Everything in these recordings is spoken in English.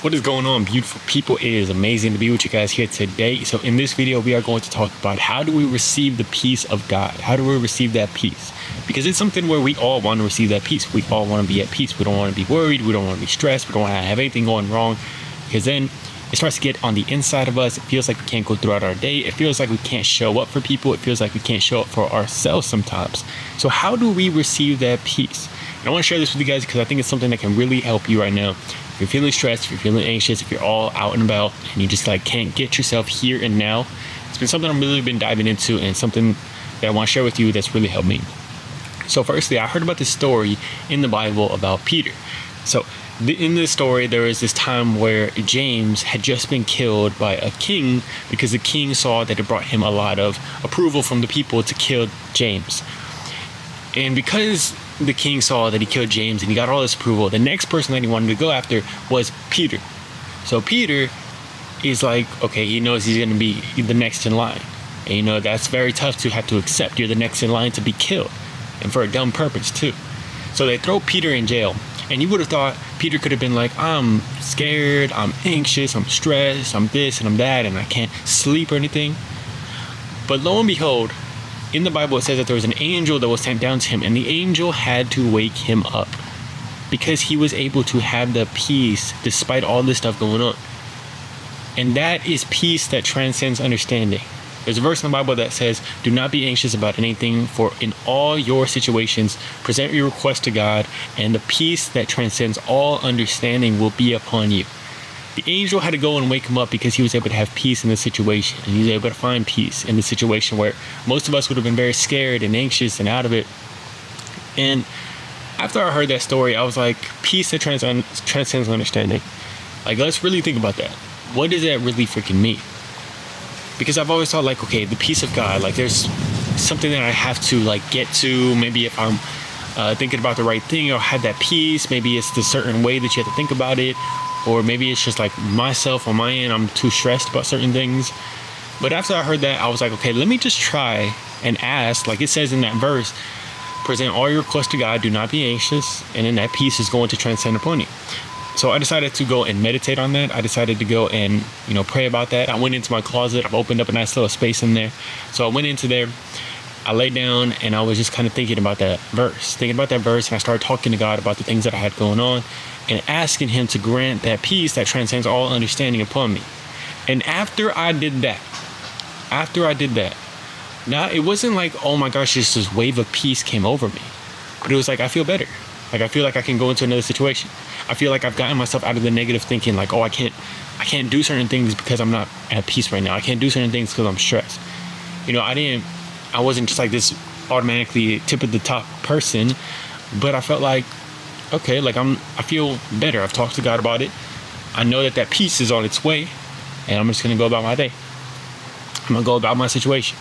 What is going on, beautiful people? It is amazing to be with you guys here today. So in this video, we are going to talk about how do we receive the peace of God? How do we receive that peace? Because it's something where we all want to receive that peace. We all want to be at peace. We don't want to be worried. We don't want to be stressed. We don't want to have anything going wrong. Because then it starts to get on the inside of us. It feels like we can't go throughout our day. It feels like we can't show up for people. It feels like we can't show up for ourselves sometimes. So how do we receive that peace? And I want to share this with you guys because I think it's something that can really help you right now. If you're feeling stressed, if you're feeling anxious, if you're all out and about and you just can't get yourself here and now, it's been something I've really been diving into and something that I want to share with you that's really helped me. So firstly, I heard about this story in the Bible about Peter. So in this story, there was this time where James had just been killed by a king because the king saw that it brought him a lot of approval from the people to kill James. And because the king saw that he killed James and he got all this approval, the next person that he wanted to go after was Peter. So Peter is like, okay, he knows he's going to be the next in line. And that's very tough to have to accept. You're the next in line to be killed, and for a dumb purpose too. So they throw Peter in jail. And you would have thought Peter could have been like, I'm scared, I'm anxious, I'm stressed, I'm this and I'm that, and I can't sleep or anything. But lo and behold, in the Bible, it says that there was an angel that was sent down to him, and the angel had to wake him up because he was able to have the peace despite all this stuff going on. And that is peace that transcends understanding. There's a verse in the Bible that says, do not be anxious about anything, for in all your situations, present your request to God, and the peace that transcends all understanding will be upon you. The angel had to go and wake him up because he was able to have peace in the situation, and he was able to find peace in the situation where most of us would have been very scared and anxious and out of it. And after I heard that story, I was like, peace that transcends understanding. Let's really think about that. What does that really freaking mean? Because I've always thought okay, the peace of God, there's something that I have to get to. Maybe if I'm thinking about the right thing or have that peace, maybe it's the certain way that you have to think about it. Or maybe it's just myself on my end, I'm too stressed about certain things. But after I heard that, I was like, okay, let me just try and ask, like it says in that verse, present all your requests to God, do not be anxious, and then that peace is going to transcend upon you. So I decided to go and meditate on that. I decided to go and, pray about that. I went into my closet. I've opened up a nice little space in there. So I went into there. I laid down and I was just kind of thinking about that verse. And I started talking to God about the things that I had going on and asking him to grant that peace that transcends all understanding upon me. And after I did that, now it wasn't oh my gosh, just this wave of peace came over me. But it was I feel better. I feel like I can go into another situation. I feel like I've gotten myself out of the negative thinking oh, I can't do certain things because I'm not at peace right now. I can't do certain things because I'm stressed. I wasn't just this automatically tip of the top person, but I felt okay, I feel better. I've talked to God about it. I know that peace is on its way, and I'm just going to go about my day. I'm going to go about my situation.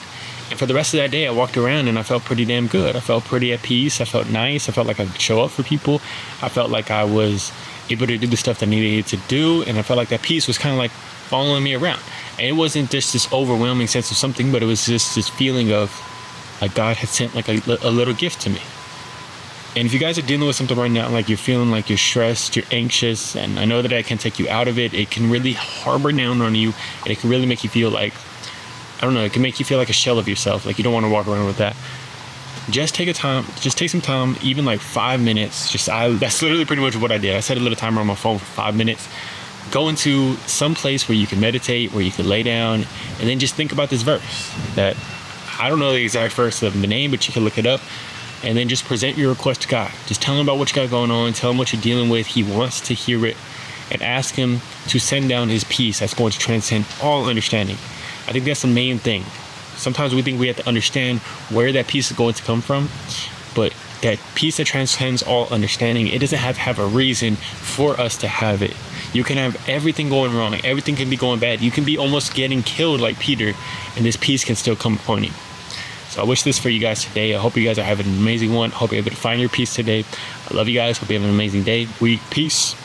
And for the rest of that day, I walked around and I felt pretty damn good. I felt pretty at peace. I felt nice. I felt like I could show up for people. I felt like I was able to do the stuff that I needed to do. And I felt like that peace was kind of following me around. And it wasn't just this overwhelming sense of something, but it was just this feeling of God had sent a little gift to me. And if you guys are dealing with something right now, you're feeling you're stressed, you're anxious, and I know that I can take you out of it. It can really harbor down on you, and it can really make you feel I don't know, it can make you feel like a shell of yourself. You don't want to walk around with that. Just take some time, even 5 minutes. That's literally pretty much what I did. I set a little timer on my phone for 5 minutes. Go into some place where you can meditate, where you can lay down, and then just think about this verse that I don't know the exact verse of the name, but you can look it up. And then just present your request to God. Just tell him about what you got going on. Tell him what you're dealing with. He wants to hear it. And ask him to send down his peace that's going to transcend all understanding. I think that's the main thing. Sometimes we think we have to understand where that peace is going to come from. But that peace that transcends all understanding, it doesn't have a reason for us to have it. You can have everything going wrong. Everything can be going bad. You can be almost getting killed like Peter. And this peace can still come upon you. So I wish this for you guys today. I hope you guys are having an amazing one. I hope you're able to find your peace today. I love you guys. Hope you have an amazing day, week. Peace.